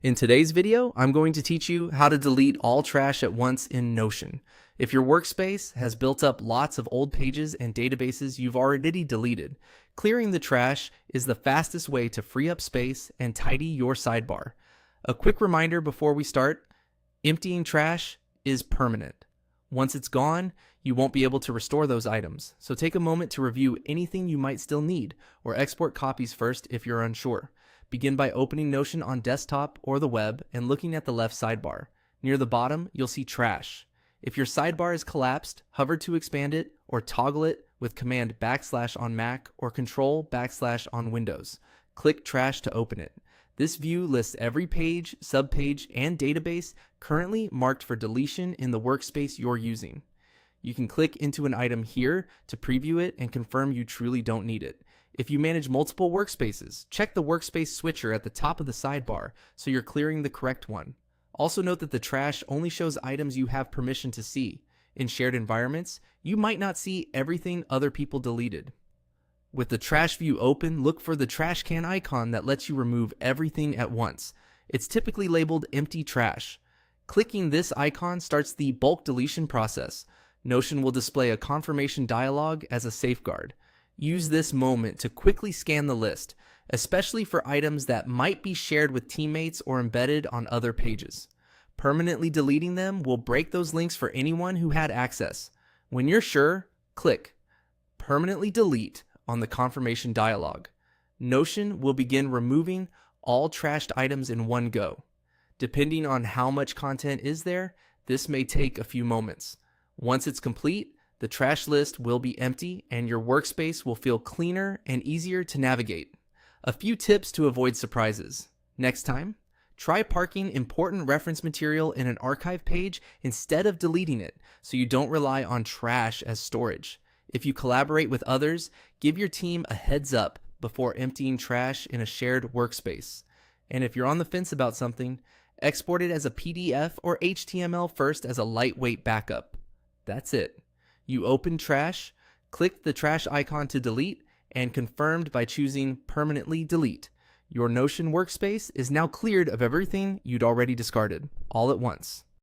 In today's video, I'm going to teach you how to delete all trash at once in Notion. If your workspace has built up lots of old pages and databases you've already deleted, clearing the trash is the fastest way to free up space and tidy your sidebar. A quick reminder before we start, emptying trash is permanent. Once it's gone, you won't be able to restore those items, so take a moment to review anything you might still need, or export copies first if you're unsure. Begin by opening Notion on desktop or the web and looking at the left sidebar. Near the bottom, you'll see Trash. If your sidebar is collapsed, hover to expand it or toggle it with Command / on Mac or Control / on Windows. Click Trash to open it. This view lists every page, subpage, and database currently marked for deletion in the workspace you're using. You can click into an item here to preview it and confirm you truly don't need it. If you manage multiple workspaces, check the workspace switcher at the top of the sidebar so you're clearing the correct one. Also note that the trash only shows items you have permission to see. In shared environments, you might not see everything other people deleted. With the trash view open, look for the trash can icon that lets you remove everything at once. It's typically labeled Empty Trash. Clicking this icon starts the bulk deletion process. Notion will display a confirmation dialog as a safeguard. Use this moment to quickly scan the list, especially for items that might be shared with teammates or embedded on other pages. Permanently deleting them will break those links for anyone who had access. When you're sure, click Permanently Delete on the confirmation dialog. Notion will begin removing all trashed items in one go. Depending on how much content is there, this may take a few moments. Once it's complete, the trash list will be empty and your workspace will feel cleaner and easier to navigate. A few tips to avoid surprises. Next time, try parking important reference material in an archive page instead of deleting it so you don't rely on trash as storage. If you collaborate with others, give your team a heads up before emptying trash in a shared workspace. And if you're on the fence about something, export it as a PDF or HTML first as a lightweight backup. That's it. You open trash, click the trash icon to delete, and confirmed by choosing Permanently Delete. Your Notion workspace is now cleared of everything you'd already discarded, all at once.